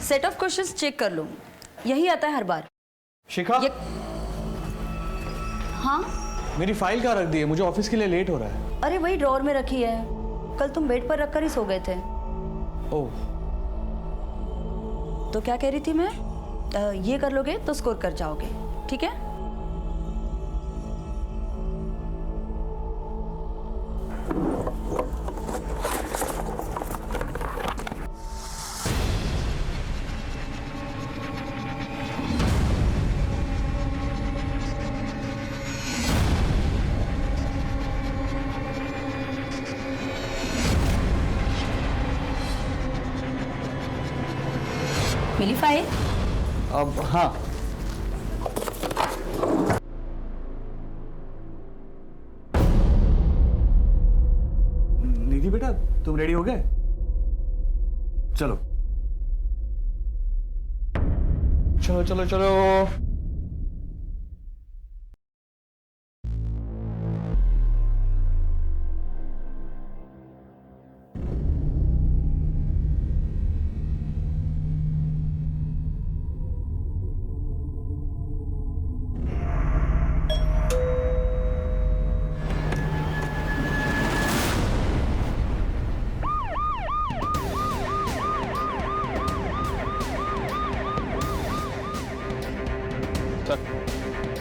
Set of questions check कर लो, यही आता है हर बार। शिखा, हाँ मेरी फाइल कहाँ रख दी है? मुझे ऑफिस के लिए लेट हो रहा है। अरे वही ड्रॉअर में रखी है, कल तुम बेड पर रखकर ही सो गए थे। ओह, तो क्या कह रही थी मैं, ये कर लोगे तो स्कोर कर जाओगे, ठीक है? मिली फाइल? अब हाँ, निधि बेटा तुम रेडी हो गए? चलो चलो चलो चलो।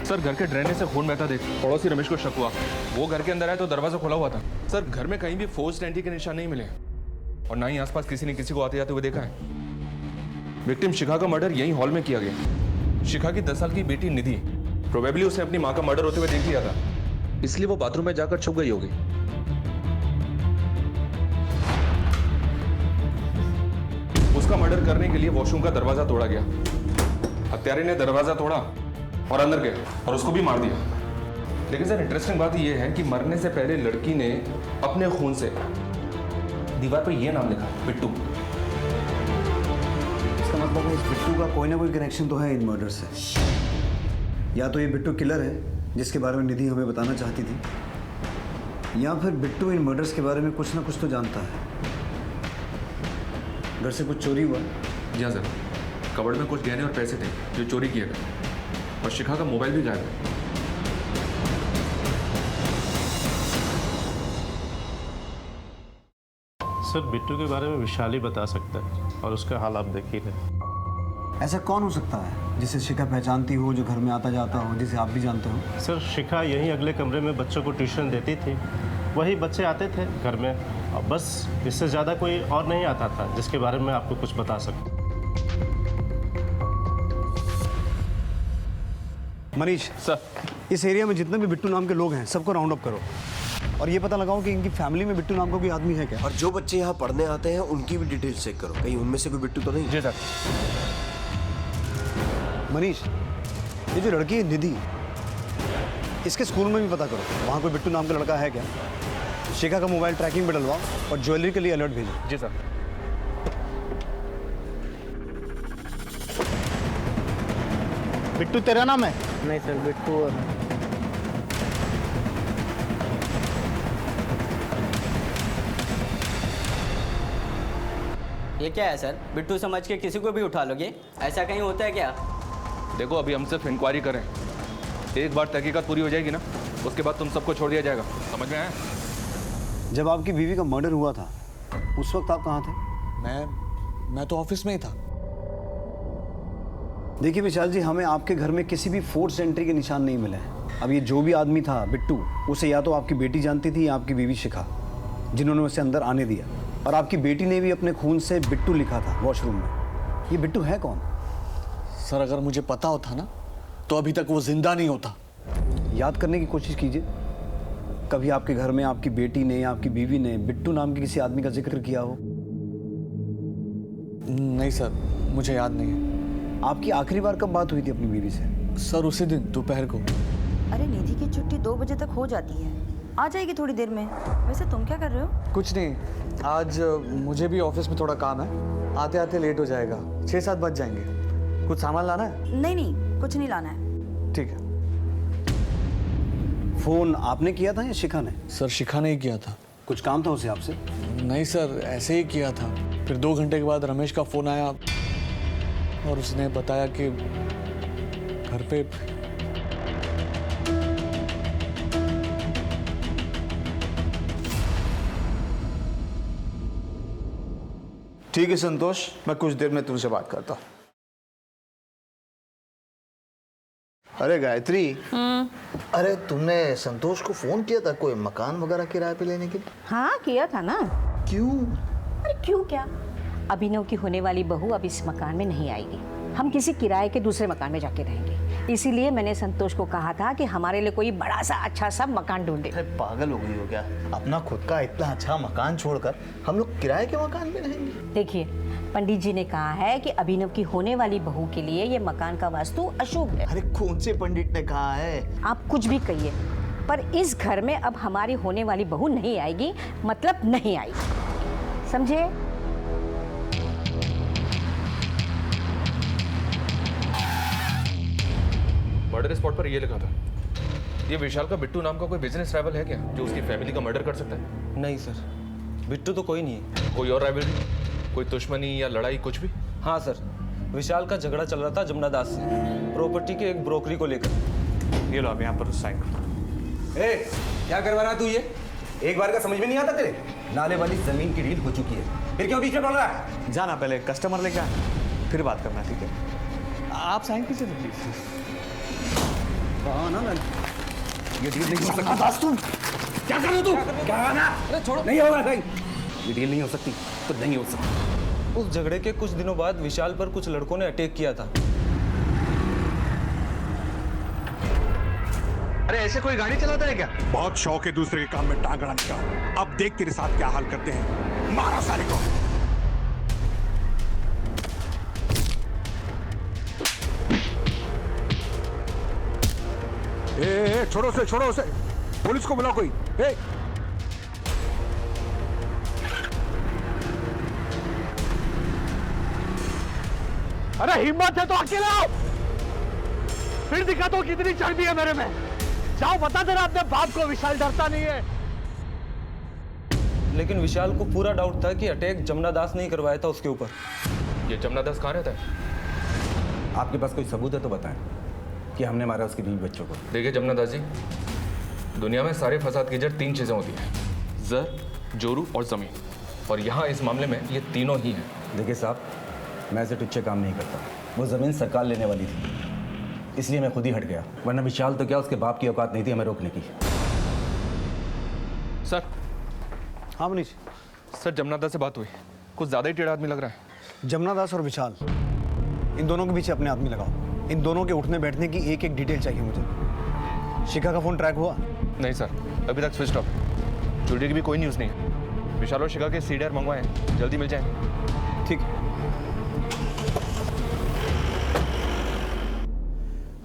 सर घर के ड्रेनेज से खून बहता देख पड़ोसी रमेश को शक हुआ। वो घर के अंदर आया तो दरवाजा खुला हुआ था। सर घर में कहीं भी फोर्स्ड एंट्री के निशान नहीं मिले और ना ही आसपास किसी ने किसी को आते जाते हुए देखा है। विक्टिम शिखा का मर्डर यही हॉल में किया गया। शिखा की 10 साल की बेटी निधि, प्रोबेबली उसने अपनी माँ का मर्डर होते हुए देख लिया था, इसलिए वो बाथरूम में जाकर छुप गई होगी। उसका मर्डर करने के लिए वॉशरूम का दरवाजा तोड़ा गया। हत्यारे ने दरवाजा तोड़ा और अंदर गया और उसको भी मार दिया। लेकिन सर इंटरेस्टिंग बात यह है कि मरने से पहले लड़की ने अपने खून से दीवार पर यह नाम लिखा, बिट्टू। इसका मतलब है इस बिट्टू का कोई ना कोई कनेक्शन तो है इन मर्डर से। या तो ये बिट्टू किलर है जिसके बारे में निधि हमें बताना चाहती थी, या फिर बिट्टू इन मर्डर्स के बारे में कुछ ना कुछ तो जानता है। घर से कुछ चोरी हुआ? जी हाँ सर, कबर्ड में कुछ गहने और पैसे थे जो चोरी किए गए और शिखा का मोबाइल भी गायब है। सर बिट्टू के बारे में विशाल ही बता सकता है और उसका हाल आप देख ही रहे। ऐसा कौन हो सकता है जिसे शिखा पहचानती हो, जो घर में आता जाता हो, जिसे आप भी जानते हो? सर शिखा यहीं अगले कमरे में बच्चों को ट्यूशन देती थी, वही बच्चे आते थे घर में और बस, इससे ज़्यादा कोई और नहीं आता था जिसके बारे में आपको कुछ बता सकूं। मनीष सर, इस एरिया में जितने भी बिट्टू नाम के लोग हैं सबको राउंड अप करो और ये पता लगाओ कि इनकी फैमिली में बिट्टू नाम का कोई आदमी है क्या। और जो बच्चे यहाँ पढ़ने आते हैं उनकी भी डिटेल्स चेक करो, कहीं उनमें से कोई बिट्टू तो नहीं। जी सर। मनीष, ये जो लड़की है निधि, इसके स्कूल में भी पता करो वहाँ कोई बिट्टू नाम का लड़का है क्या। शिखा का मोबाइल ट्रैकिंग पे डलवाओ और ज्वेलरी के लिए अलर्ट भेजो। जी सर। बिट्टू तेरा नाम है? नहीं सर, बिट्टू और ये क्या है सर? बिट्टू समझ के किसी को भी उठा लोगे? ऐसा कहीं होता है क्या? देखो अभी हम सिर्फ इंक्वायरी करें, एक बार तहकीकात पूरी हो जाएगी ना, उसके बाद तुम सबको छोड़ दिया जाएगा। समझ में आया? जब आपकी बीवी का मर्डर हुआ था उस वक्त आप कहाँ थे? मैं तो ऑफिस में ही था। देखिए विशाल जी, हमें आपके घर में किसी भी फोर्स एंट्री के निशान नहीं मिले हैं। अब ये जो भी आदमी था बिट्टू, उसे या तो आपकी बेटी जानती थी या आपकी बीवी शिखा, जिन्होंने उसे अंदर आने दिया। और आपकी बेटी ने भी अपने खून से बिट्टू लिखा था वॉशरूम में। ये बिट्टू है कौन? सर अगर मुझे पता होता ना तो अभी तक वो जिंदा नहीं होता। याद करने की कोशिश कीजिए, कभी आपके घर में आपकी बेटी ने या आपकी बीवी ने बिट्टू नाम के किसी आदमी का जिक्र किया हो? नहीं सर, मुझे याद नहीं है। आपकी आखिरी बार कब बात हुई थी अपनी बीवी से? सर उसी दिन दोपहर को। अरे निधि की छुट्टी 2 बजे तक हो जाती है, आ जाएगी थोड़ी देर में। वैसे तुम क्या कर रहे हो? कुछ नहीं, आज मुझे भी ऑफिस में थोड़ा काम है, आते आते लेट हो जाएगा, 6-7 बज जाएंगे। कुछ सामान लाना है? नहीं नहीं, कुछ नहीं लाना है। ठीक है। फोन आपने किया था या शिखा ने? सर शिखा ने ही किया था। कुछ काम था उसे आपसे? नहीं सर, ऐसे ही किया था। फिर 2 घंटे के बाद रमेश का फोन आया। और उसने बताया कि घर पे ठीक है संतोष, मैं कुछ देर में तुमसे बात करता हूँ। अरे गायत्री, अरे तुमने संतोष को फोन किया था कोई मकान वगैरह किराए पे लेने के लिए? हाँ किया था ना। क्यों? अरे क्यों क्या, अभिनव की होने वाली बहू अब इस मकान में नहीं आएगी। हम किसी किराए के दूसरे मकान में जाके रहेंगे। इसीलिए मैंने संतोष को कहा था कि हमारे लिए कोई बड़ा सा अच्छा सा मकान ढूंढे। अरे पागल हो गई हो क्या? अपना खुद का इतना अच्छा मकान छोड़कर हम लोग किराए के मकान में रहेंगे? देखिए, पंडित जी ने कहा है कि अभिनव की होने वाली बहू के लिए ये मकान का वास्तु अशुभ है। अरे कौन से पंडित ने कहा है? आप कुछ भी कहिए, पर इस घर में अब हमारी होने वाली बहू नहीं आएगी, मतलब नहीं आएगी, समझे? मर्डर स्पॉट पर ये लिखा था। ये विशाल का बिट्टू नाम का कोई बिजनेस राइवल है क्या, जो उसकी फैमिली का मर्डर कर सकता है? नहीं सर, बिट्टू तो कोई नहीं है। कोई और राइवल, कोई दुश्मनी या लड़ाई कुछ भी? हाँ सर, विशाल का झगड़ा चल रहा था जमुना दास से, प्रॉपर्टी के एक ब्रोकरी को लेकर। ये लो आप यहाँ पर साइन करो। ए, क्या करवा रहा तू ये? एक बार का समझ में नहीं आता तेरे? नाले वाली जमीन की डील हो चुकी है, फिर क्यों बीच में पड़ रहा है? जाना, पहले कस्टमर लेके आ, फिर बात करना, ठीक है? आप साइन कीजिए प्लीज। ना ये डील नहीं हो सकती। दास तुम क्या कर रहे हो? तुम क्या ना? अरे छोड़ो, नहीं होगा भाई, ये डील नहीं हो सकती तो नहीं हो सकती। उस झगड़े के कुछ दिनों बाद विशाल पर कुछ लड़कों ने अटैक किया था। अरे ऐसे कोई गाड़ी चलाता है क्या? बहुत शौक है दूसरे के काम में टांग अड़ाने का। अब देख तेरे साथ क्या हाल करते हैं। मारो सारे को। ए, छोड़ो उसे, छोड़ो उसे, पुलिस को बुलाओ कोई। ए, अरे हिम्मत है तो अकेला आओ, फिर दिखा दो कितनी चर्बी है मेरे में। जाओ बता देना अपने बाप को, विशाल डरता नहीं है। लेकिन विशाल को पूरा डाउट था कि अटैक जमुना दास ने ही करवाया था उसके ऊपर। ये जमुना दास कहाँ रहता है? आपके पास कोई सबूत है तो बताएं कि हमने मारा उसके बीवी बच्चों को। देखिए जमुना दास जी, दुनिया में सारे फसाद की जड़ 3 चीजें होती हैं, जर, जोरू और जमीन, और यहाँ इस मामले में ये तीनों ही हैं। देखिए साहब, मैं ऐसे टुच्चे काम नहीं करता। वो जमीन सरकार लेने वाली थी, इसलिए मैं खुद ही हट गया, वरना विशाल तो क्या, उसके बाप की औकात नहीं थी हमें रोकने की। सर। हाँ मनीष। सर, जमुना दास से बात हुई, कुछ ज्यादा ही टेढ़ा आदमी लग रहा है। जमुना दास और विशाल, इन दोनों के पीछे अपने आदमी लगाओ। इन दोनों के उठने बैठने की एक एक डिटेल चाहिए मुझे। शिखा का फोन ट्रैक हुआ? नहीं सर, अभी तक स्विच ऑफ। वीडियो की भी कोई न्यूज़ नहीं है। विशाल और शिखा के सीडीआर मंगवाए, जल्दी मिल जाएंगे। ठीक है।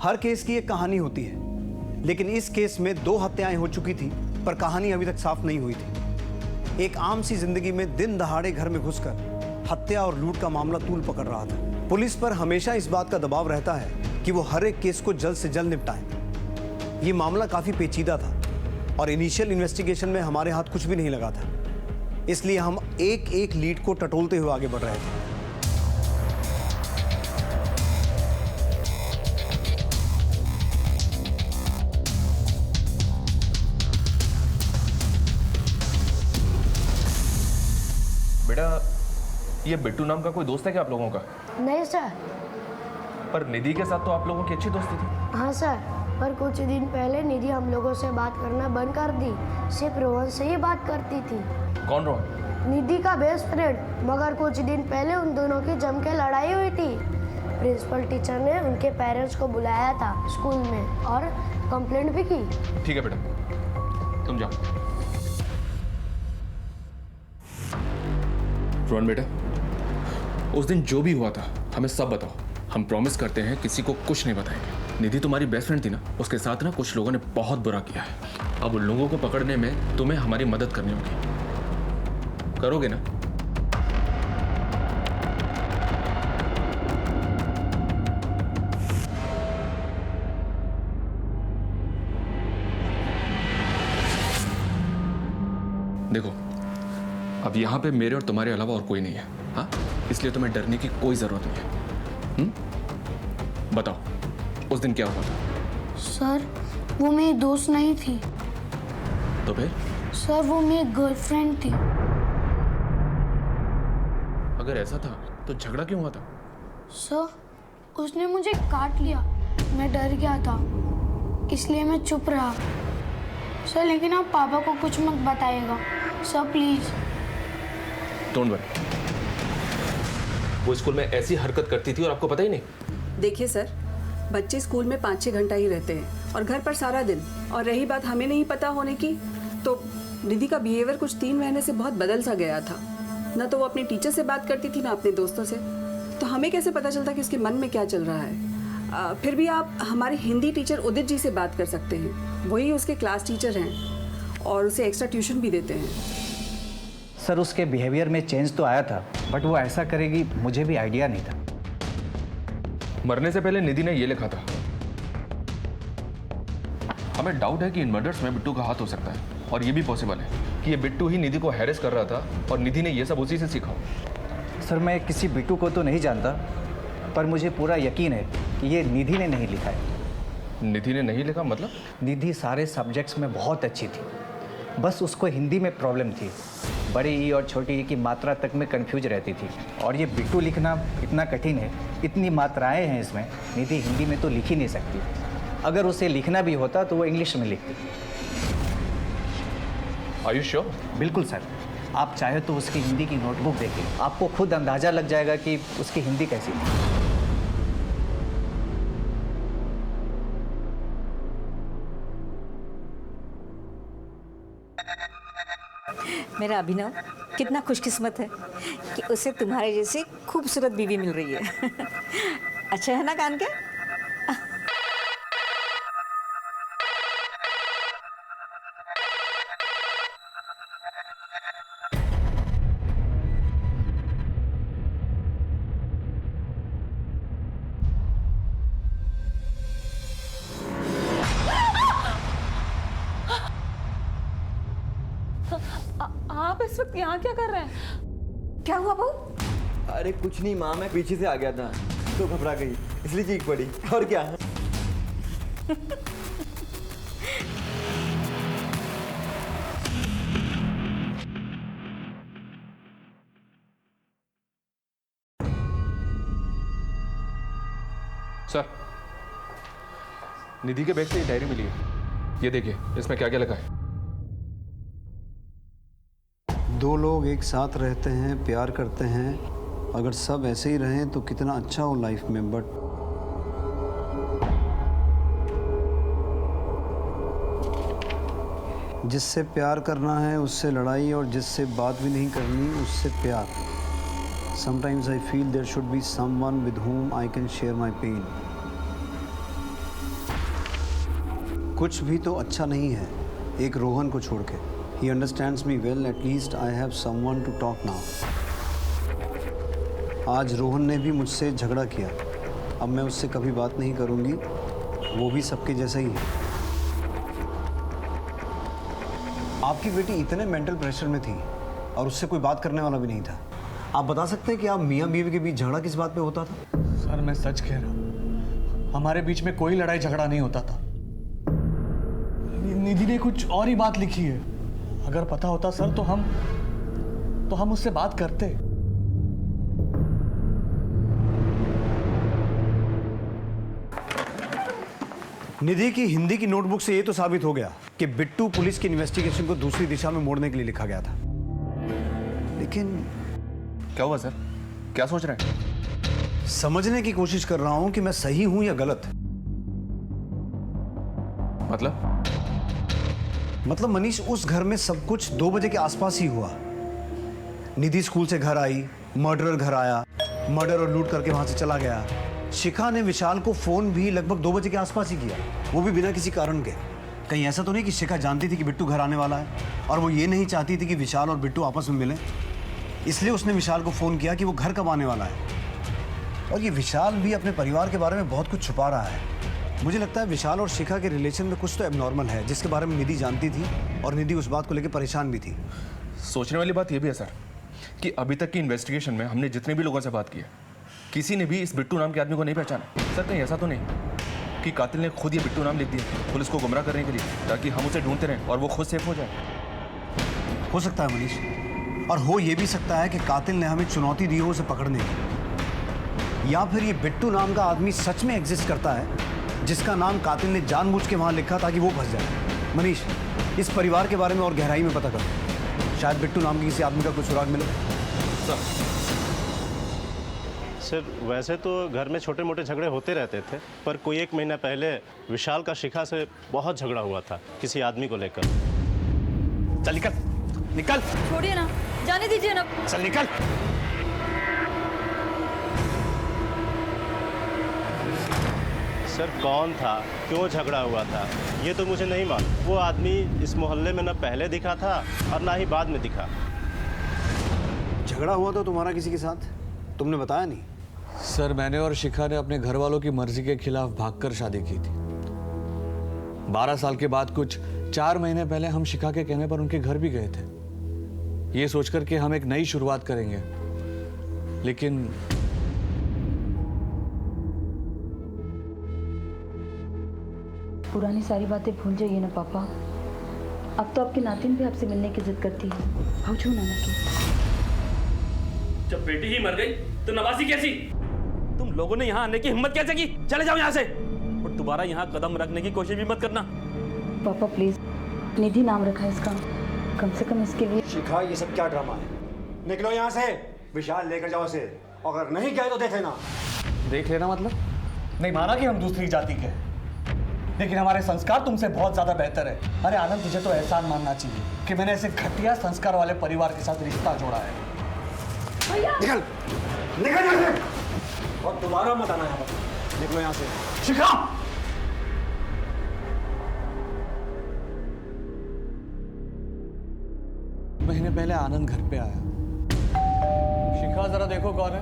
हर केस की एक कहानी होती है, लेकिन इस केस में 2 हत्याएं हो चुकी थी, पर कहानी अभी तक साफ नहीं हुई थी। एक आम सी जिंदगी में दिन दहाड़े घर में घुसकर हत्या और लूट का मामला तूल पकड़ रहा था। पुलिस पर हमेशा इस बात का दबाव रहता है कि वो हर एक केस को जल्द से जल्द निपटाएं। ये मामला काफी पेचीदा था और इनिशियल इन्वेस्टिगेशन में हमारे हाथ कुछ भी नहीं लगा था, इसलिए हम एक एक लीड को टटोलते हुए आगे बढ़ रहे थे। बेटा, ये बिट्टू नाम का कोई दोस्त है क्या आप लोगों का? नहीं सर। पर निधि के साथ तो आप लोगों की अच्छी दोस्ती थी। हाँ सर, पर कुछ दिन पहले निधि हम लोगों से बात करना बंद कर दी। सिर्फ रोहन से ही बात करती थी। कौन रोहन? निधि का बेस्ट फ्रेंड। मगर कुछ दिन पहले उन दोनों की जम के लड़ाई हुई थी। प्रिंसिपल टीचर ने उनके पेरेंट्स को बुलाया था स्कूल में और कंप्लेंट भी की। ठीक है बेटा, तुम जाओ। रोहन बेटा, उस दिन जो भी हुआ था हमें सब बताओ। हम प्रॉमिस करते हैं किसी को कुछ नहीं बताएंगे। निधि तुम्हारी बेस्ट फ्रेंड थी ना, उसके साथ ना कुछ लोगों ने बहुत बुरा किया है। अब उन लोगों को पकड़ने में तुम्हें हमारी मदद करनी होगी। करोगे ना? देखो, अब यहाँ पे मेरे और तुम्हारे अलावा और कोई नहीं है, हाँ? इसलिए तुम्हें डरने की कोई जरूरत नहीं है। बताओ उस दिन क्या हुआ था? सर वो मेरी दोस्त नहीं थी तो फिर? सर वो मेरी गर्लफ्रेंड थी। अगर ऐसा था तो झगड़ा क्यों हुआ था? सर उसने मुझे काट लिया, मैं डर गया था इसलिए मैं चुप रहा। सर लेकिन आप पापा को कुछ मत बताइएगा सर प्लीज। डोंट वरी, वो स्कूल में ऐसी हरकत करती थी और आपको पता ही नहीं? देखिए सर, बच्चे स्कूल में 5-6 घंटा ही रहते हैं और घर पर सारा दिन। और रही बात हमें नहीं पता होने की, तो निधि का बिहेवियर कुछ 3 महीने से बहुत बदल सा गया था। ना तो वो अपने टीचर से बात करती थी ना अपने दोस्तों से, तो हमें कैसे पता चलता कि उसके मन में क्या चल रहा है। फिर भी आप हमारे हिंदी टीचर उदित जी से बात कर सकते हैं, वही उसके क्लास टीचर हैं और उसे एक्स्ट्रा ट्यूशन भी देते हैं। सर उसके बिहेवियर में चेंज तो आया था, बट वो ऐसा करेगी मुझे भी आइडिया नहीं था। मरने से पहले निधि ने ये लिखा था। हमें डाउट है कि इन मर्डर्स में बिट्टू का हाथ हो सकता है, और ये भी पॉसिबल है कि ये बिट्टू ही निधि को हैरेस कर रहा था और निधि ने ये सब उसी से सीखा। सर मैं किसी बिट्टू को तो नहीं जानता, पर मुझे पूरा यकीन है कि ये निधि ने नहीं लिखा है। निधि ने नहीं लिखा मतलब? निधि सारे सब्जेक्ट्स में बहुत अच्छी थी, बस उसको हिंदी में प्रॉब्लम थी। बड़ी ई और छोटी ई की मात्रा तक में कंफ्यूज रहती थी, और ये बिट्टू लिखना इतना कठिन है, इतनी मात्राएं हैं इसमें, निधि हिंदी में तो लिख ही नहीं सकती। अगर उसे लिखना भी होता तो वो इंग्लिश में लिखती। Are you sure? बिल्कुल सर, आप चाहे तो उसकी हिंदी की नोटबुक देखिए, आपको खुद अंदाज़ा लग जाएगा कि उसकी हिंदी कैसी थी। मेरा अभिनव कितना खुशकिस्मत है कि उसे तुम्हारे जैसी खूबसूरत बीवी मिल रही है। अच्छा है ना कान के? आप इस वक्त यहाँ क्या कर रहे हैं? क्या हुआ बहू? अरे कुछ नहीं माँ, मैं पीछे से आ गया था तो घबरा गई इसलिए चीख पड़ी, और क्या। सर, निधि के बैग से ये डायरी मिली है, ये देखिए इसमें क्या क्या लिखा है। 2 लोग एक साथ रहते हैं, प्यार करते हैं, अगर सब ऐसे ही रहें तो कितना अच्छा हो लाइफ में, बट जिससे प्यार करना है उससे लड़ाई, और जिससे बात भी नहीं करनी उससे प्यार। Sometimes I feel there should be someone with whom I can share my pain. कुछ भी तो अच्छा नहीं है एक रोहन को छोड़ के। He understands me well, at least I have someone to talk now. आज रोहन ने भी मुझसे झगड़ा किया, अब मैं उससे कभी बात नहीं करूंगी, वो भी सबके जैसा ही है। आपकी बेटी इतने मेंटल प्रेशर में थी और उससे कोई बात करने वाला भी नहीं था। आप बता सकते हैं कि आप मियाँ बीवी के बीच झगड़ा किस बात पे होता था? सर मैं सच कह रहा हूँ, हमारे बीच में कोई लड़ाई झगड़ा नहीं होता था। निधि ने कुछ और ही बात लिखी है। अगर पता होता सर तो हम उससे बात करते। निधि की हिंदी की नोटबुक से ये तो साबित हो गया कि बिट्टू पुलिस की इन्वेस्टिगेशन को दूसरी दिशा में मोड़ने के लिए लिखा गया था, लेकिन क्या हुआ सर, क्या सोच रहे हैं? समझने की कोशिश कर रहा हूं कि मैं सही हूं या गलत। मतलब मनीष, उस घर में सब कुछ 2 बजे के आसपास ही हुआ। निधि स्कूल से घर आई, मर्डरर घर आया, मर्डर और लूट करके वहां से चला गया। शिखा ने विशाल को फोन भी लगभग 2 बजे के आसपास ही किया, वो भी बिना किसी कारण के। कहीं ऐसा तो नहीं कि शिखा जानती थी कि बिट्टू घर आने वाला है और वो ये नहीं चाहती थी कि विशाल और बिट्टू आपस में मिलें, इसलिए उसने विशाल को फोन किया कि वो घर कब आने वाला है। और ये विशाल भी अपने परिवार के बारे में बहुत कुछ छुपा रहा है। मुझे लगता है विशाल और शिखा के रिलेशन में कुछ तो एबनॉर्मल है, जिसके बारे में निधि जानती थी और निधि उस बात को लेकर परेशान भी थी। सोचने वाली बात यह भी है सर कि अभी तक की इन्वेस्टिगेशन में हमने जितने भी लोगों से बात की है, किसी ने भी इस बिट्टू नाम के आदमी को नहीं पहचाना। सर कहीं ऐसा तो नहीं कि कातिल ने खुद ये बिट्टू नाम लिख दिया पुलिस को गुमराह करने के लिए, ताकि हम उसे ढूंढते रहें और वो खुद सेफ हो जाए? हो सकता है मनीष, और हो ये भी सकता है कि कातिल ने हमें चुनौती दी हो उसे पकड़ने की, या फिर ये बिट्टू नाम का आदमी सच में एग्जिस्ट करता है जिसका नाम कातिल ने जानबूझ के वहां लिखा ताकि वो फंस जाए। मनीष, इस परिवार के बारे में और गहराई में पता करो, शायद बिट्टू नाम के किसी आदमी का कुछ सुराग मिले। सर वैसे तो घर में छोटे मोटे झगड़े होते रहते थे, पर कोई 1 महीना पहले विशाल का शिखा से बहुत झगड़ा हुआ था किसी आदमी को लेकर। चल निकल निकल। छोड़िए ना, जाने दीजिए ना। चल निकल। सर कौन था, क्यों झगड़ा हुआ था, ये तो मुझे नहीं मालूम। वो आदमी इस मोहल्ले में न पहले दिखा था और ना ही बाद में दिखा। झगड़ा हुआ तो तुम्हारा किसी के साथ, तुमने बताया नहीं? सर मैंने और शिखा ने अपने घर वालों की मर्जी के खिलाफ भागकर शादी की थी। 12 साल के बाद कुछ 4 महीने पहले हम शिखा के कहने पर उनके घर भी गए थे, ये सोचकर कि हम एक नई शुरुआत करेंगे। लेकिन पुरानी सारी बातें भूल जाइए ना पापा। अब तो आपकी नातिन भी आपसे मिलने की जिद करती है। भाव छू नाना की। जब बेटी ही मर गई तो नवासी कैसी? तुम लोगों ने यहाँ आने की हिम्मत कैसे की? चले जाओ यहाँ से और दोबारा यहाँ कदम रखने की कोशिश भी मत करना। पापा प्लीज, निधि नाम रखा है इसका, कम से कम इसके लिए। शिखा, ये सब क्या ड्रामा है? निकलो यहाँ से, विशाल लेकर जाओ इसे, अगर नहीं गए तो देख लेना। देख लेना मतलब? नहीं माना कि हम दूसरी जाति के हैं, लेकिन हमारे संस्कार तुमसे बहुत ज्यादा बेहतर है। अरे आनंद, तुझे तो एहसान मानना चाहिए कि मैंने ऐसे घटिया संस्कार वाले परिवार के साथ रिश्ता जोड़ा है। निकल निकल यहाँ से, और दोबारा मत आना यहाँ पर। निकलो यहाँ से। शिखा! महीने पहले आनंद घर पे आया। शिखा जरा देखो कौन है।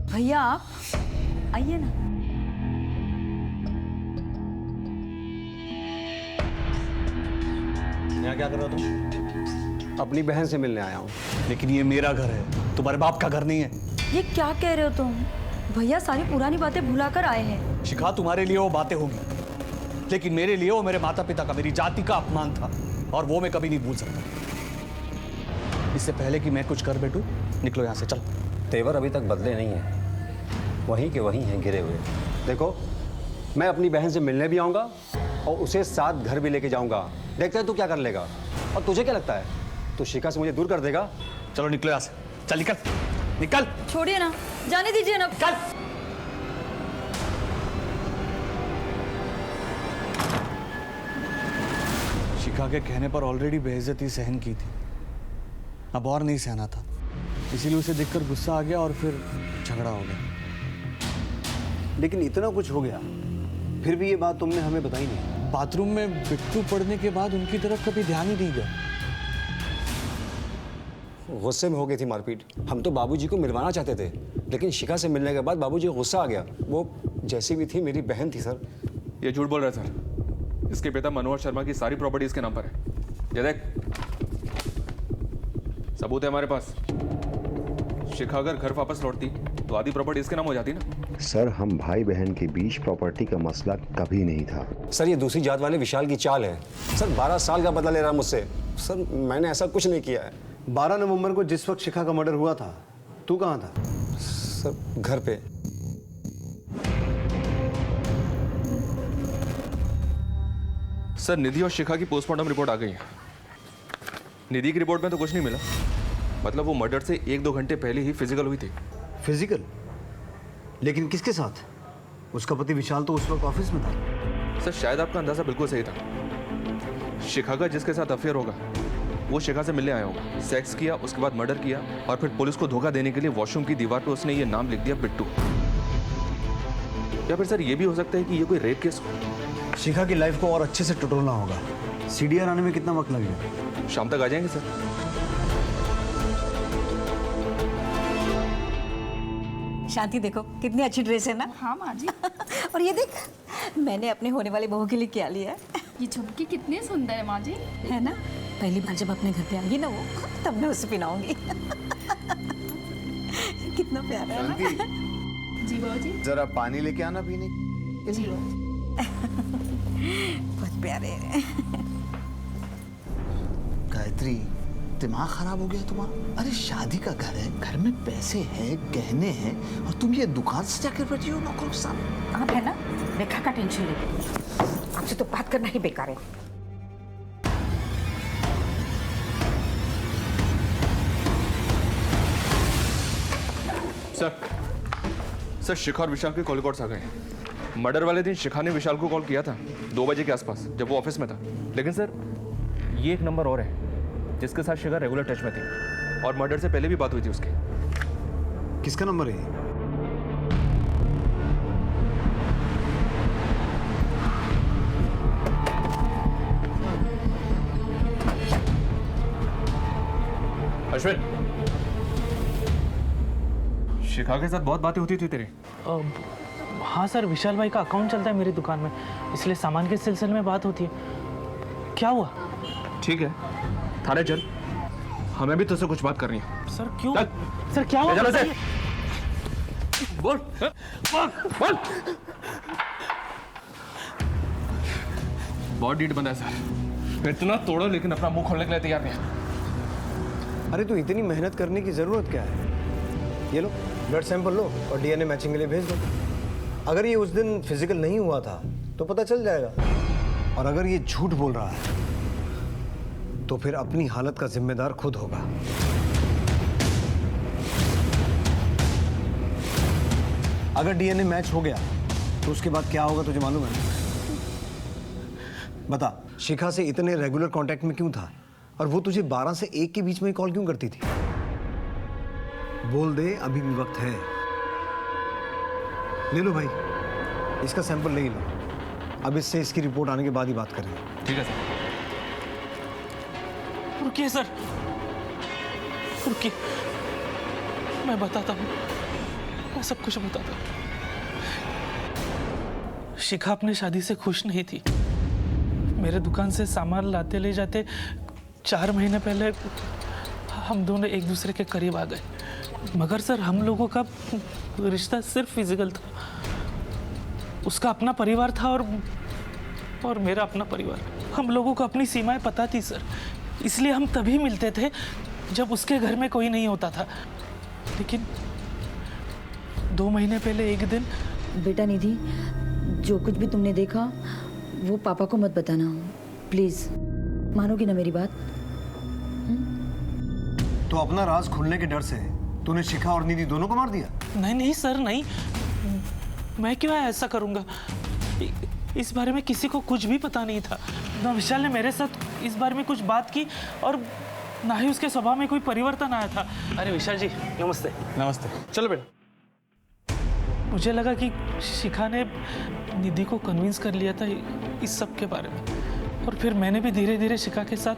भैया आप आइए ना। यहाँ क्या कर रहे हो तुम? अपनी बहन से मिलने आया हूँ। लेकिन ये मेरा घर है, तुम्हारे बाप का घर नहीं है। ये क्या कह रहे हो तुम? भैया सारी पुरानी बातें भुलाकर आए हैं। शिखा, तुम्हारे लिए वो बातें होंगी, लेकिन मेरे लिए वो मेरे माता पिता का, मेरी जाति का अपमान था, और वो मैं कभी नहीं भूल सकता। इससे पहले कि मैं कुछ कर बैठूं, निकलो यहाँ से, चल। तेवर अभी तक बदले नहीं है, वहीं के वहीं हैं गिरे हुए। देखो, मैं अपनी बहन से मिलने भी आऊँगा और उसे साथ घर भी लेके जाऊँगा। देखते हैं तू क्या कर लेगा। और तुझे क्या लगता है, तू शिखा से मुझे दूर कर देगा? चलो निकलो यहाँ से, चल निकल निकल। छोड़िए ना, जाने दीजिए ना। चल। शिखा के कहने पर ऑलरेडी बेइज्जती सहन की थी, अब और नहीं सहना था, इसीलिए उसे देखकर गुस्सा आ गया और फिर झगड़ा हो गया। लेकिन इतना कुछ हो गया, फिर भी ये बात तुमने हमें बताई नहीं। बाथरूम में बिट्टू पड़ने के बाद उनकी तरफ कभी ध्यान ही नहीं गया। गुस्से में हो गई थी मारपीट। हम तो बाबूजी को मिलवाना चाहते थे, लेकिन शिखा से मिलने के बाद बाबूजी को गुस्सा आ गया। वो जैसी भी थी मेरी बहन थी सर। ये झूठ बोल रहा है सर। इसके पिता मनोहर शर्मा की सारी प्रॉपर्टी इसके नाम पर है। ये देख, सबूत है हमारे पास। शिखा अगर घर वापस लौटती तो आधी प्रॉपर्टी इसके नाम हो जाती ना। सर, हम भाई बहन के बीच प्रॉपर्टी का मसला कभी नहीं था। सर, ये दूसरी जात वाले विशाल की चाल है। सर 12 साल का बदला ले रहा है मुझसे। सर मैंने ऐसा कुछ नहीं किया है। 12 नवंबर को जिस वक्त शिखा का मर्डर हुआ था, तू कहाँ था? सर घर पे। सर निधि और शिखा की पोस्टमार्टम रिपोर्ट आ गई है। निधि की रिपोर्ट में तो कुछ नहीं मिला, मतलब वो मर्डर से 1-2 घंटे पहले ही फिजिकल हुई थी। फिजिकल? लेकिन किसके साथ? उसका पति विशाल तो उस वक्त ऑफिस में था। सर शायद आपका अंदाजा बिल्कुल सही था। शिखा का जिसके साथ अफेयर होगा वो शिखा से मिलने आया होगा, सेक्स किया, उसके बाद मर्डर किया, और फिर पुलिस को धोखा देने के लिए वॉशरूम की दीवार पर उसने ये नाम लिख दिया, बिट्टू। या फिर सर ये भी हो सकता है कि ये कोई रेप केस हो। शिखा की लाइफ को और अच्छे से टटोलना होगा। सीडीआर आने में कितना वक्त लगेगा? शाम तक आ जाएंगे सर। शांति देखो कितनी अच्छी ड्रेस है ना। हाँ माँ जी। और ये देख, मैंने अपने होने वाली बहू के लिए क्या लिया है। ये झुमकी कितनी सुंदर है माँ जी। है ना, पहली बार जब अपने घर पे आएंगी ना वो, तब मैं उसे पिलाऊंगी। कितना प्यारा है ना। जी बाबूजी। जरा पानी लेके आना पीने। जी बहुत प्यारे हैं। गायत्री, दिमाग खराब हो गया तुम्हारा? अरे शादी का घर है, घर में पैसे हैं, गहने हैं, और तुम ये दुकान से जाकर बैठी हो नौकरों के सामने। आप है ना, रेखा का टेंशन लेते, आपसे तो बात करना ही बेकार है। सर शिखा और विशाल के कॉल रिकॉर्ड्स आ गए हैं। मर्डर वाले दिन शिखा ने विशाल को कॉल किया था 2 बजे के आसपास, जब वो ऑफिस में था। लेकिन सर ये एक नंबर और है जिसके साथ शिखा रेगुलर टच में थी, और मर्डर से पहले भी बात हुई थी उसकी। किसका नंबर है? अश्विन, शिखा के साथ बहुत बातें होती थी तेरी? हाँ सर, विशाल भाई का अकाउंट चलता है मेरी दुकान में, इसलिए सामान के सिलसिले में बात होती है। क्या हुआ? ठीक है, थाने चल, हमें भी तुझसे कुछ बात करनी है। सर क्यों? सर क्या हुआ? बोल बोल बोल। बहुत डीट बंदा है सर, इतना तोड़ो लेकिन अपना मुंह खोलने के लिए तैयार नहीं। अरे तो इतनी मेहनत करने की जरूरत क्या है? ये लो ब्लड सैंपल लो और डीएनए मैचिंग के लिए भेज दो। अगर ये उस दिन फिजिकल नहीं हुआ था तो पता चल जाएगा, और अगर ये झूठ बोल रहा है तो फिर अपनी हालत का जिम्मेदार खुद होगा। अगर डीएनए मैच हो गया तो उसके बाद क्या होगा तुझे मालूम है? बता, शिखा से इतने रेगुलर कांटेक्ट में क्यों था, और वो तुझे 12 से 1 के बीच में कॉल क्यों करती थी? बोल दे, अभी भी वक्त है। ले लो भाई, इसका सैंपल ले लो। अब इससे इसकी रिपोर्ट आने के बाद ही बात करेंगे। ठीक है सर। रुकिए सर, रुकिए, मैं बताता हूँ, मैं सब कुछ बताता हूँ। शिखा अपने शादी से खुश नहीं थी। मेरे दुकान से सामान लाते ले जाते 4 महीने पहले हम दोनों एक दूसरे के करीब आ गए, मगर सर हम लोगों का रिश्ता सिर्फ फिजिकल था। उसका अपना परिवार था और मेरा अपना परिवार। हम लोगों को अपनी सीमाएं पता थी सर, इसलिए हम तभी मिलते थे जब उसके घर में कोई नहीं होता था। लेकिन 2 महीने पहले एक दिन। बेटा निधि, जो कुछ भी तुमने देखा वो पापा को मत बताना, प्लीज। मानोगी ना मेरी बात? तो अपना राज खुलने के डर से तूने शिखा और निधि दोनों को मार दिया? नहीं नहीं सर, नहीं, मैं क्यों ऐसा करूंगा? इस बारे में किसी को कुछ भी पता नहीं था। ना विशाल ने मेरे साथ इस बारे में कुछ बात की, और ना ही उसके स्वभाव में कोई परिवर्तन आया था। अरे विशाल जी नमस्ते। नमस्ते। चलो बेटा। मुझे लगा कि शिखा ने निधि को कन्विंस कर लिया था इस सब के बारे में, और फिर मैंने भी धीरे धीरे शिखा के साथ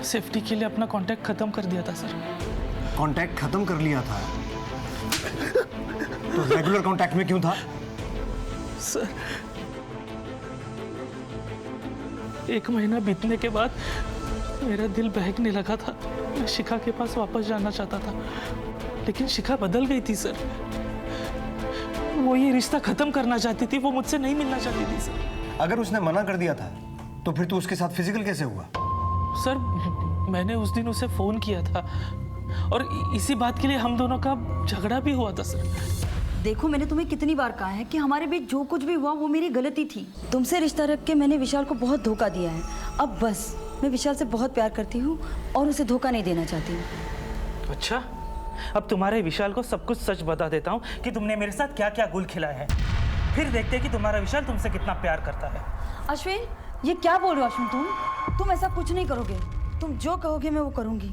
सेफ्टी के लिए अपना कांटेक्ट खत्म कर दिया था सर। कांटेक्ट खत्म कर लिया था? तो रेगुलर कांटेक्ट में क्यों था? सर 1 महीना बीतने के बाद मेरा दिल बहकने लगा था। मैं शिखा के पास वापस जाना चाहता था, लेकिन शिखा बदल गई थी सर। वो ये रिश्ता खत्म करना चाहती थी, वो मुझसे नहीं मिलना चाहती थी सर। अगर उसने मना कर दिया था तो फिर तू उसके साथ फिजिकल कैसे हुआ? सर मैंने उस दिन उसे फोन किया था, और इसी बात के लिए हम दोनों का झगड़ा भी हुआ था सर। देखो, मैंने तुम्हें कितनी बार कहा है कि हमारे बीच जो कुछ भी हुआ वो मेरी गलती थी। तुमसे रिश्ता रख के मैंने विशाल को बहुत धोखा दिया है। अब बस, मैं विशाल से बहुत प्यार करती हूँ और उसे धोखा नहीं देना चाहती हूँ। अच्छा, अब तुम्हारे विशाल को सब कुछ सच बता देता हूँ कि तुमने मेरे साथ क्या क्या गुल खिलाया है, फिर देखते हैं कि तुम्हारा विशाल तुमसे कितना प्यार करता है। अश्विन, ये क्या बोल रहे हो अश्विन? तुम ऐसा कुछ नहीं करोगे। तुम जो कहोगे मैं वो करूँगी।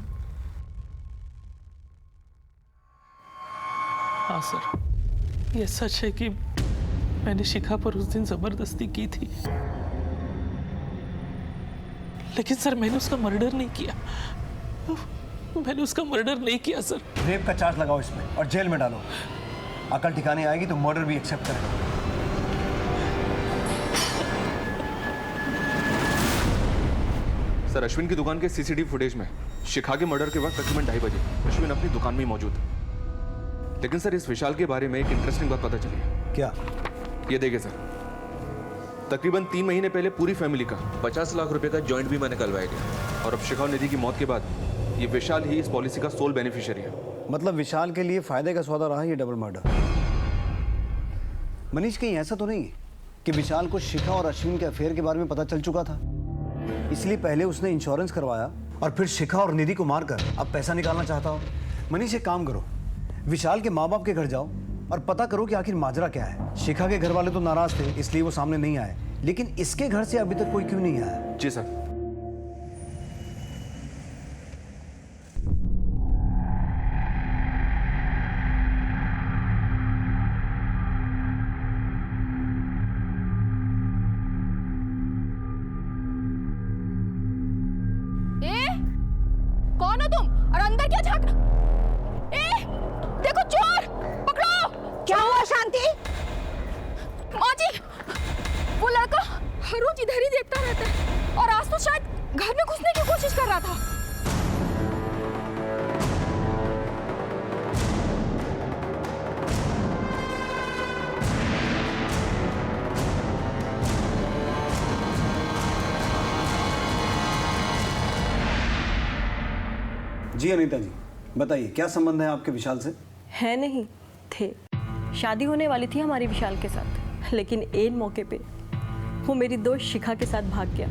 हाँ सर, ये सच है कि मैंने शिखा पर उस दिन जबरदस्ती की थी, लेकिन सर मैंने उसका मर्डर नहीं किया। मैंने उसका मर्डर नहीं किया सर। रेप का चार्ज लगाओ इसमें और जेल में डालो। अकल ठिकाने आएगी तो मर्डर भी एक्सेप्ट करेगा। सर अश्विन की दुकान के सीसीटीवी फुटेज में शिखा के मर्डर के वक्त तकरीबन 2:30 बजे अश्विन अपनी दुकान में ही मौजूद था। लेकिन सर इस विशाल के बारे में एक इंटरेस्टिंग बात पता चली है। क्या? ये देखिए सर, तकरीबन 3 महीने पहले पूरी फैमिली का 50 लाख रुपए का जॉइंट बीमा निकलवाया गया और अब शिखा और निधि की मौत के बाद ये विशाल ही इस पॉलिसी का सोल बेनिफिशियरी है। मतलब विशाल के लिए फायदे का सौदा रहा ये डबल मर्डर। मनीष, कहीं ऐसा तो नहीं है कि विशाल को शिखा और अश्विन के अफेयर के बारे में पता चल चुका था, इसलिए पहले उसने इंश्योरेंस करवाया और फिर शिखा और निधि को मारकर अब पैसा निकालना चाहता हो? मनीष, एक काम करो, विशाल के माँ बाप के घर जाओ और पता करो कि आखिर माजरा क्या है। शिखा के घर वाले तो नाराज थे इसलिए वो सामने नहीं आए, लेकिन इसके घर से अभी तक कोई क्यों नहीं आया? जी सर। कौन हो तुम और अंदर क्या झांक? देखो चोर, पकड़ो। क्या हुआ शांति? माँ जी, वो लड़का हर रोज इधर ही देखता रहता है और आज तो शायद घर में घुसने की कोशिश कर रहा था। जी अनीता जी, बताइए क्या संबंध है आपके विशाल से? है नहीं, थे। शादी होने वाली थी हमारी विशाल के साथ, लेकिन ऐन मौके पे वो मेरी दोस्त शिखा के साथ भाग गया।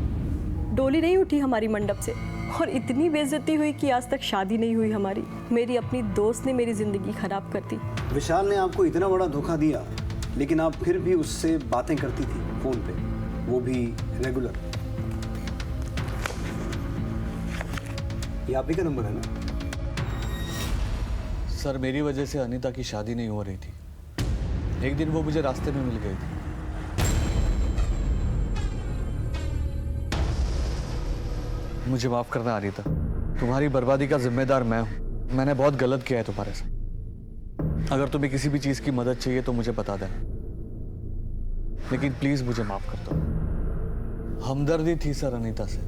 डोली नहीं उठी हमारी मंडप से और इतनी बेइज्जती हुई कि आज तक शादी नहीं हुई हमारी। मेरी अपनी दोस्त ने मेरी जिंदगी खराब कर दी। विशाल ने आपको इतना बड़ा धोखा दिया, लेकिन आप फिर भी उससे बातें करती थी फोन पे, वो भी रेगुलर। ये आप ही का नंबर है ना? सर मेरी वजह से अनीता की शादी नहीं हो रही थी। एक दिन वो मुझे रास्ते में मिल गई थी। मुझे माफ करना अनीता, तुम्हारी बर्बादी का जिम्मेदार मैं हूं। मैंने बहुत गलत किया है तुम्हारे साथ। अगर तुम्हें किसी भी चीज की मदद चाहिए तो मुझे बता देना, लेकिन प्लीज मुझे माफ कर दो। हमदर्दी थी सर अनीता से,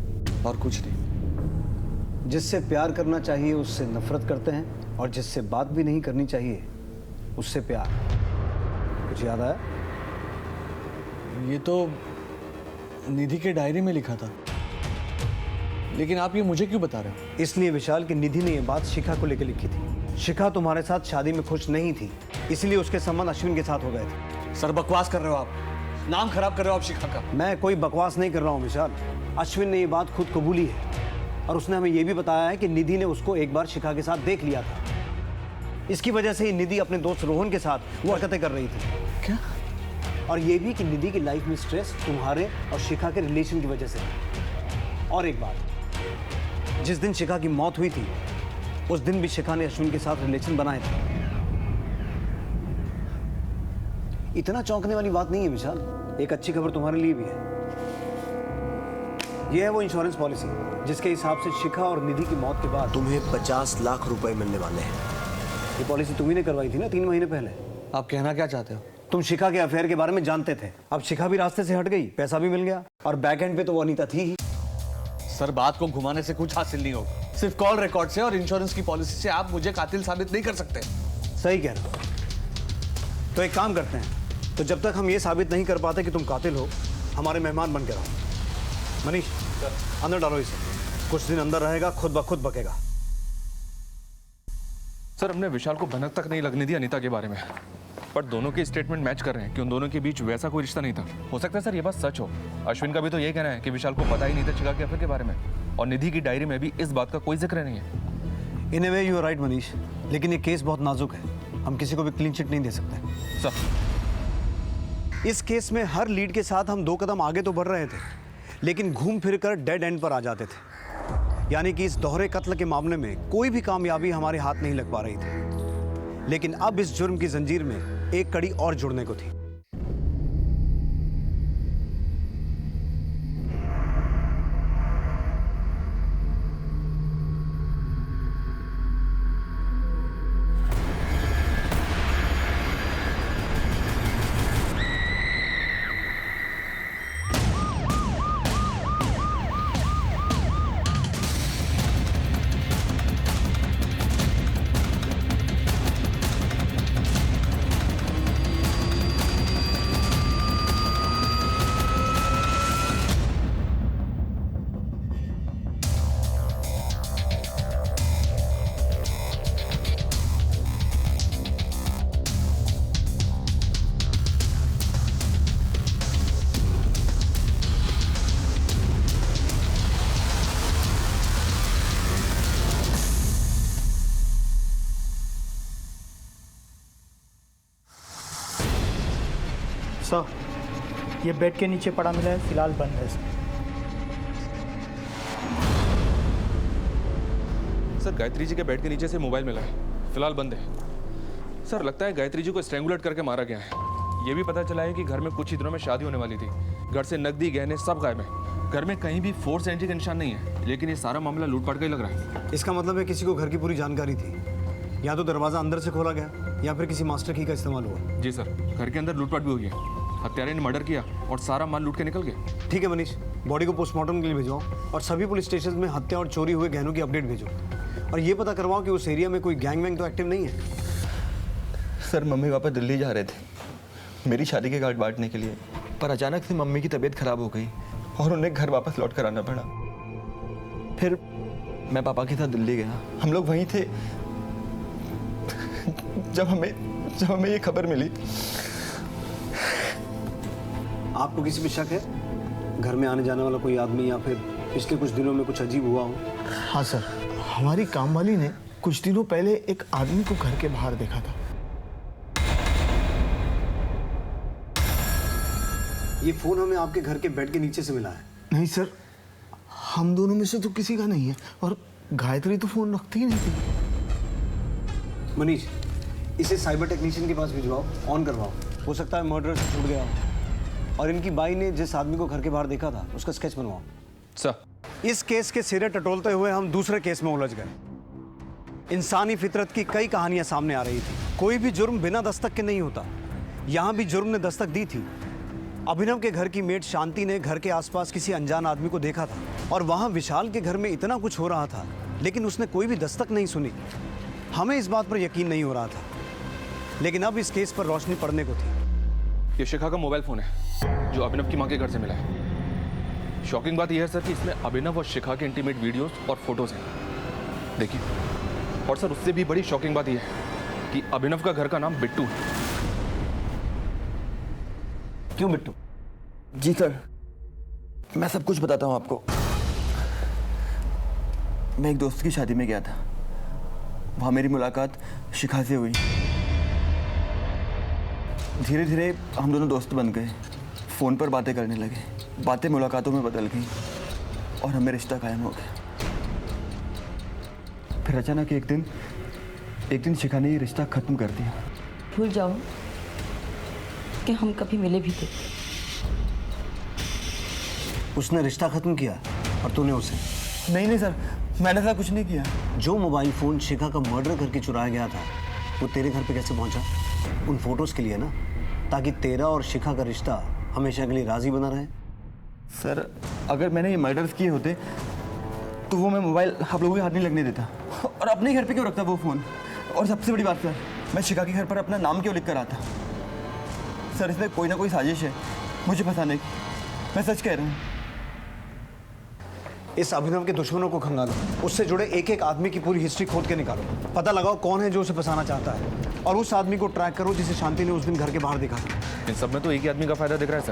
और कुछ नहीं। जिससे प्यार करना चाहिए उससे नफरत करते हैं, और जिससे बात भी नहीं करनी चाहिए उससे प्यार। कुछ याद आया? ये तो निधि के डायरी में लिखा था, लेकिन आप ये मुझे क्यों बता रहे हो? इसलिए विशाल की निधि ने ये बात शिखा को लेकर लिखी थी। शिखा तुम्हारे साथ शादी में खुश नहीं थी, इसलिए उसके संबंध अश्विन के साथ हो गए थे। सर बकवास कर रहे हो आप, नाम खराब कर रहे हो आप शिखा का। मैं कोई बकवास नहीं कर रहा हूँ विशाल। अश्विन ने ये बात खुद कबूली है, और उसने हमें यह भी बताया है कि निधि ने उसको एक बार शिखा के साथ देख लिया था। इसकी वजह से ही निधि अपने दोस्त रोहन के साथ वो हरकतें कर रही थी। क्या? और ये भी कि निधि की लाइफ में स्ट्रेस तुम्हारे और शिखा के रिलेशन की वजह से है। और एक बात, जिस दिन शिखा की मौत हुई थी उस दिन भी शिखा ने अश्विन के साथ रिलेशन बनाए थे। इतना चौंकने वाली बात नहीं है विशाल। एक अच्छी खबर तुम्हारे लिए भी है। यह है वो इंश्योरेंस पॉलिसी जिसके हिसाब से शिखा और निधि की मौत के बाद तुम्हें 50 लाख रुपए मिलने वाले हैं। ये पॉलिसी तुम्ही ने करवाई थी ना 3 महीने पहले। आप कहना क्या चाहते हो? तुम शिखा के अफेयर के बारे में जानते थे। अब शिखा भी रास्ते से हट गई, पैसा भी मिल गया, और बैक एंड पे तो वो अनीता थी ही। सर बात को घुमाने से कुछ हासिल नहीं होगा। सिर्फ कॉल रिकॉर्ड से और इंश्योरेंस की पॉलिसी से आप मुझे कातिल साबित नहीं कर सकते। सही कह रहे हो। तो एक काम करते हैं, तो जब तक हम ये साबित नहीं कर पाते कि तुम कातिल हो, हमारे मेहमान बन के रहो। मनीष, अंदर डालो इसे। कुछ दिन अंदर रहेगा, खुद ब खुद बकेगा। सर हमने विशाल को भनक तक नहीं लगने दी अनीता के बारे में, पर दोनों के स्टेटमेंट मैच कर रहे हैं कि उन दोनों के बीच वैसा कोई रिश्ता नहीं था। हो सकता है सर ये बात सच हो। अश्विन का भी तो ये कहना है कि विशाल को पता ही नहीं था शिखा के अफेयर के बारे में, और निधि की डायरी में भी इस बात का कोई जिक्र नहीं है। In a way you are right Manish, लेकिन ये केस बहुत नाजुक है। हम किसी को भी क्लीन चिट नहीं दे सकते। सर इस केस में हर लीड के साथ हम 2 कदम आगे तो बढ़ रहे थे, लेकिन घूम फिर कर डेड एंड पर आ जाते थे। यानी कि इस दोहरे कत्ल के मामले में कोई भी कामयाबी हमारे हाथ नहीं लग पा रही थी, लेकिन अब इस जुर्म की जंजीर में एक कड़ी और जुड़ने को थी। सर ये बेड के नीचे पड़ा मिला है, फिलहाल बंद है सर। सर गायत्री जी के बेड के नीचे से मोबाइल मिला है, फिलहाल बंद है। सर लगता है गायत्री जी को स्ट्रैंगुलेट करके मारा गया है। ये भी पता चला है कि घर में कुछ ही दिनों में शादी होने वाली थी। घर से नकदी गहने सब गायब है। घर में कहीं भी फोर्स एंट्री का निशान नहीं है, लेकिन ये सारा मामला लूटपाट का ही लग रहा है। इसका मतलब है किसी को घर की पूरी जानकारी थी, या तो दरवाजा अंदर से खोला गया या फिर किसी मास्टर की का इस्तेमाल हुआ। जी सर, घर के अंदर लूटपाट भी हुई है। हत्यारे ने मर्डर किया और सारा माल लूट के निकल गए। ठीक है मनीष, बॉडी को पोस्टमार्टम के लिए भिजवाओ और सभी पुलिस स्टेशन में हत्या और चोरी हुए गहनों की अपडेट भेजो। और ये पता करवाओ कि उस एरिया में कोई गैंग वैंग तो एक्टिव नहीं है। सर मम्मी पापा दिल्ली जा रहे थे मेरी शादी के कार्ड बांटने के लिए, पर अचानक से मम्मी की तबीयत खराब हो गई और उन्हें घर वापस लौट कर आना पड़ा। फिर मैं पापा के साथ दिल्ली गया। हम लोग वहीं थे जब हमें ये खबर मिली। आपको किसी पे शक है? घर में आने जाने वाला कोई आदमी या फिर पिछले कुछ दिनों में कुछ अजीब हुआ हो? हाँ सर, हमारी कामवाली ने कुछ दिनों पहले एक आदमी को घर के बाहर देखा था। ये फोन हमें आपके घर के बेड के नीचे से मिला है। नहीं सर, हम दोनों में से तो किसी का नहीं है, और गायत्री तो फोन रखती ही नहीं थी। मनीष, इसे साइबर टेक्नीशियन के पास भिजवाओ, ऑन करवाओ। हो सकता है मर्डर से छूट गया हो। और इनकी बाई ने जिस आदमी को घर के बाहर देखा था उसका स्केच बनवाओ। सर इस केस के सिरे टटोलते हुए हम दूसरे केस में उलझ गए। इंसानी फितरत की कई कहानियां सामने आ रही थी। कोई भी जुर्म बिना दस्तक के नहीं होता। यहां भी जुर्म ने दस्तक दी थी। अभिनव के घर की मेड शांति ने घर के आसपास किसी अनजान आदमी को देखा था और वहां विशाल के घर में इतना कुछ हो रहा था, लेकिन उसने कोई भी दस्तक नहीं सुनी। हमें इस बात पर यकीन नहीं हो रहा था, लेकिन अब इस केस पर रोशनी पड़ने को थी। ये शिखा का मोबाइल फोन है जो अभिनव की मां के घर से मिला है। शॉकिंग बात यह है सर कि इसमें अभिनव और शिखा के इंटीमेट वीडियोस और फोटोज हैं, देखिए। और सर उससे भी बड़ी शॉकिंग बात यह है कि अभिनव का घर का नाम बिट्टू है। क्यों बिट्टू? जी सर, मैं सब कुछ बताता हूँ आपको। मैं एक दोस्त की शादी में गया था। वहाँ मेरी मुलाकात शिखा से हुई। धीरे धीरे हम दोनों दोस्त बन गए। फ़ोन पर बातें करने लगे। बातें मुलाकातों में बदल गई और हमें रिश्ता कायम हो गया। फिर अचानक एक दिन शिखा ने ये रिश्ता ख़त्म कर दिया। भूल जाओ कि हम कभी मिले भी थे। उसने रिश्ता खत्म किया और तूने उसे? नहीं सर, मैंने ऐसा कुछ नहीं किया। जो मोबाइल फोन शिखा का मर्डर करके चुराया गया था वो तेरे घर पे कैसे पहुंचा? उन फोटोज के लिए ना, ताकि तेरा और शिखा का रिश्ता हमेशा के लिए राजी बना रहे। सर अगर मैंने ये मर्डर्स किए होते तो वो मैं मोबाइल आप लोगों के हाथ नहीं लगने देता, और अपने घर पे क्यों रखता वो फ़ोन। और सबसे बड़ी बात सर, मैं शिखा के घर पर अपना नाम क्यों लिख कर आता? सर इसमें कोई ना कोई साजिश है मुझे फंसाने की। मैं सच कह रहा हूँ। इस अभिनव के दुश्मनों को खंगालो, उससे जुड़े एक एक आदमी की पूरी हिस्ट्री खोद के निकालो। पता लगाओ कौन है जो उसे फंसाना चाहता है, और उस आदमी को ट्रैक करो जिसे शांति ने उस दिन घर के बाहर देखा था। इन सब में तो एक ही आदमी का फायदा दिख रहा है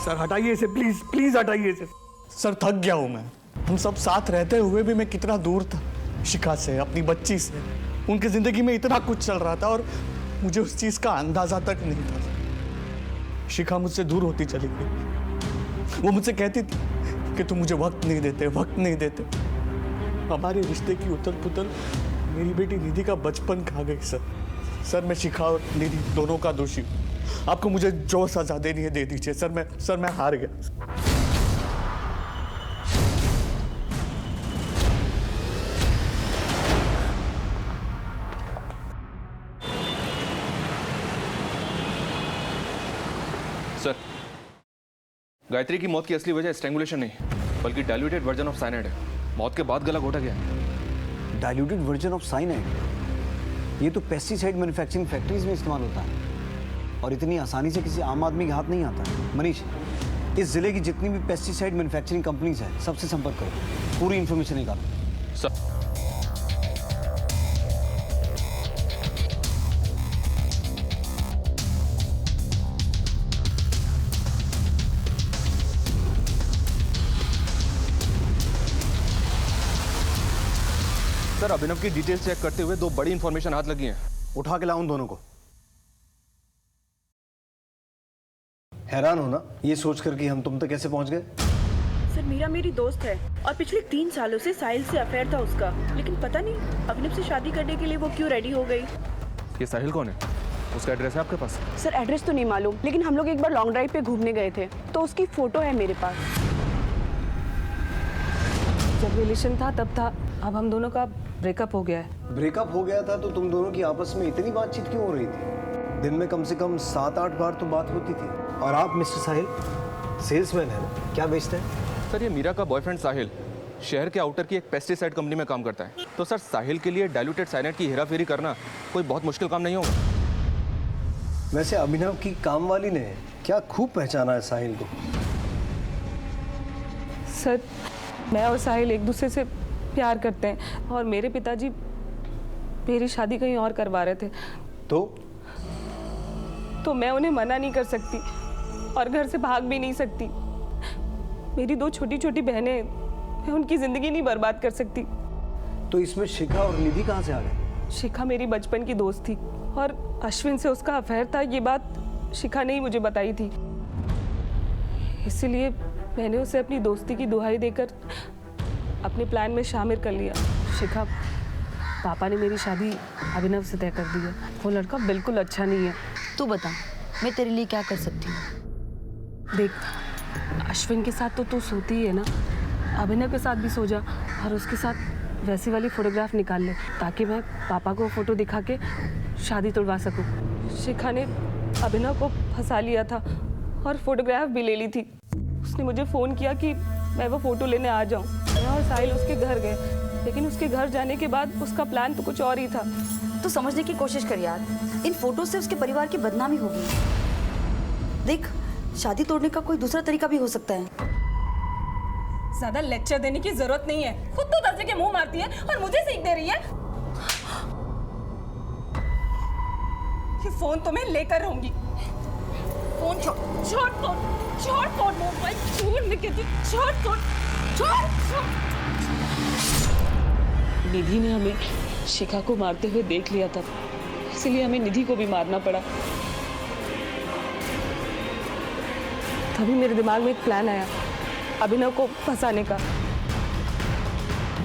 सर हटाइए इसे, प्लीज प्लीज हटाइए इसे। सर थक गया हूं मैं। हम सब साथ रहते हुए भी मैं कितना दूर था शिखा से, अपनी बच्ची से। उनकी जिंदगी में इतना कुछ चल रहा था और मुझे उस चीज का अंदाजा तक नहीं था। शिखा मुझसे दूर होती चली गई। वो मुझसे कहती थी कि तुम मुझे वक्त नहीं देते। हमारे रिश्ते की उथल पुथल मेरी बेटी निधि का बचपन खा गई। सर मैं शिखा और निधि दोनों का दोषी हूँ। आपको मुझे जो सजा देनी है दे दीजिए। सर मैं हार गया। सर गायत्री की मौत की असली वजह स्ट्रैंगुलेशन नहीं, बल्कि डाइल्यूटेड वर्जन ऑफ साइनाइड है। मौत के बाद गला घोटा गया। Diluted version of cyanide? ये तो पेस्टिसाइड मैन्युफैक्चरिंग फैक्ट्रीज में इस्तेमाल होता है और इतनी आसानी से किसी आम आदमी के हाथ नहीं आता। मनीष, इस जिले की जितनी भी पेस्टिसाइड मैन्युफैक्चरिंग कंपनीज हैं सबसे संपर्क करो, पूरी इंफॉर्मेशन निकालो। सर सर अभिनव की डिटेल्स चेक करते हुए दो बड़ी इंफॉर्मेशन हाथ लगी हैं। उठा के लाओ उन दोनों को। हैरान हो ना ये सोचकर कि हम तुम तक कैसे पहुंच गए? सर मीरा मेरी दोस्त है और पिछले 3 सालों से साहिल से अफेयर था उसका, लेकिन पता नहीं अभिनव से शादी करने के लिए वो क्यों रेडी हो गई। ये साहिल कौन है? उसका एड्रेस है आपके पास? सर एड्रेस तो नहीं मालूम, लेकिन हम लोग एक बार लॉन्ग ड्राइव पे घूमने गए थे तो उसकी फोटो है मेरे पास। जब रिलेशन था तब था, अब हम दोनों का ब्रेकअप हो गया है। ब्रेकअप हो गया था तो तुम दोनों की आपस में इतनी बातचीत क्यों हो रही थी? दिन में कम से कम 7-8 बार तो बात होती थी। और आप मिस्टर साहिल सेल्समैन है ना, क्या बेचते हैं? सर ये मीरा का बॉयफ्रेंड साहिल शहर के आउटर की एक पेस्टिसाइड कंपनी में काम करता है। तो सर साहिल के लिए डाइल्यूटेड साइनाइड की हेराफेरी करना कोई बहुत मुश्किल काम नहीं होगा। वैसे अभिनव की काम वाली ने क्या खूब पहचाना है साहिल को। सर मैं और साहिल एक दूसरे से प्यार करते हैं और मेरे पिताजी मेरी शादी कहीं और करवा रहे थे। तो मैं उन्हें मना नहीं कर सकती और घर से भाग भी नहीं सकती। मेरी 2 छोटी छोटी बहनें हैं, मैं उनकी जिंदगी नहीं बर्बाद कर सकती। तो इसमें शिखा और निधि कहाँ से आ गए? शिखा मेरी बचपन की दोस्त थी और अश्विन से उसका अफेयर था, ये बात शिखा ने ही मुझे बताई थी। इसीलिए मैंने उसे अपनी दोस्ती की दुहाई देकर अपने प्लान में शामिल कर लिया। शिखा, पापा ने मेरी शादी अभिनव से तय कर दी है। वो लड़का बिल्कुल अच्छा नहीं है। तू बता मैं तेरे लिए क्या कर सकती हूँ? देख, अश्विन के साथ तो तू सोती ही है ना, अभिनव के साथ भी सो जा और उसके साथ वैसी वाली फोटोग्राफ निकाल ले ताकि मैं पापा को फोटो दिखा के शादी तोड़वा सकूं। शिखा ने अभिनव को फंसा लिया था और फोटोग्राफ भी ले ली थी। उसने मुझे फ़ोन किया कि मैं वो फ़ोटो लेने आ जाऊं। मैं और साहिल उसके घर गए, लेकिन उसके घर जाने के बाद उसका प्लान तो कुछ और ही था। तू समझने की कोशिश कर यार, इन फोटो से उसके परिवार की बदनामी होगी। देख, शादी तोड़ने का कोई दूसरा तरीका भी हो सकता है। ज्यादा लेक्चर देने की जरूरत नहीं है, खुद तो दर्जे के मुंह मारती है और मुझे सीख दे रही है। ये फोन तो मैं लेकर रहूंगी। फोन छोड़ मोबाइल छोड़, मैं कहती छोड़। निधि ने हमें शिखा को मारते हुए देख लिया था, इसलिए हमें निधि को भी मारना पड़ा। तभी मेरे दिमाग में एक प्लान आया अभिनव को फंसाने का।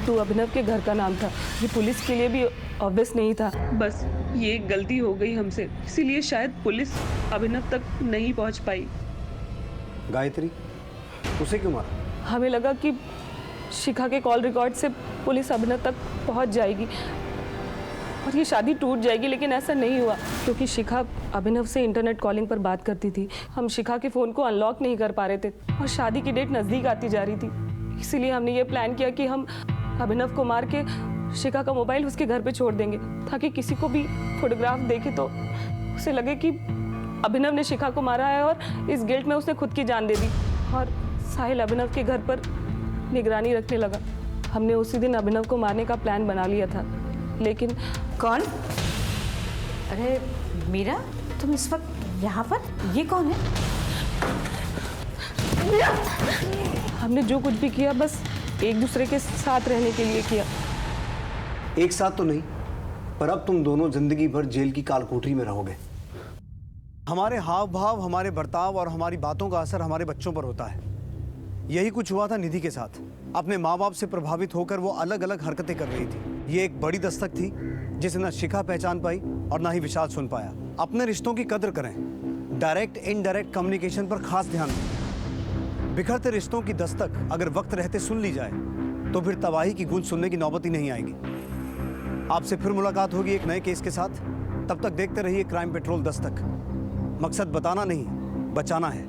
तो अभिनव के घर का नाम था, ये पुलिस के लिए भी ऑब्वियस नहीं था। बस ये एक गलती हो गई हमसे, इसीलिए शायद पुलिस अभिनव तक नहीं पहुंच पाई। गायत्री, उसे क्यों मारा? हमें लगा कि शिखा के कॉल रिकॉर्ड से पुलिस अभिनव तक पहुंच जाएगी और ये शादी टूट जाएगी, लेकिन ऐसा नहीं हुआ क्योंकि शिखा अभिनव से इंटरनेट कॉलिंग पर बात करती थी। हम शिखा के फ़ोन को अनलॉक नहीं कर पा रहे थे और शादी की डेट नज़दीक आती जा रही थी। इसीलिए हमने ये प्लान किया कि हम अभिनव को मार के शिखा का मोबाइल उसके घर पे छोड़ देंगे ताकि किसी को भी फोटोग्राफ देखे तो उसे लगे कि अभिनव ने शिखा को मारा है और इस गिल्ट में उसने खुद की जान दे दी। और साहिल अभिनव के घर पर निगरानी रखने लगा। हमने उसी दिन अभिनव को मारने का प्लान बना लिया था, लेकिन कौन? अरे मीरा, तुम इस वक्त यहाँ पर? ये कौन है? हमने जो कुछ भी किया बस एक दूसरे के साथ रहने के लिए किया। एक साथ तो नहीं, पर अब तुम दोनों जिंदगी भर जेल की कालकोठरी में रहोगे। हमारे हाव भाव, हमारे बर्ताव और हमारी बातों का असर हमारे बच्चों पर होता है। यही कुछ हुआ था निधि के साथ। अपने माँ बाप से प्रभावित होकर वो अलग अलग हरकतें कर रही थी। ये एक बड़ी दस्तक थी जिसे ना शिखा पहचान पाई और ना ही विशाल सुन पाया। अपने रिश्तों की कदर करें, डायरेक्ट इनडायरेक्ट कम्युनिकेशन पर खास ध्यान दें। बिखरते रिश्तों की दस्तक अगर वक्त रहते सुन ली जाए तो फिर तबाही की गूंज सुनने की नौबत ही नहीं आएगी। आपसे फिर मुलाकात होगी एक नए केस के साथ। तब तक देखते रहिए क्राइम पेट्रोल दस्तक। मकसद बताना नहीं, बचाना है।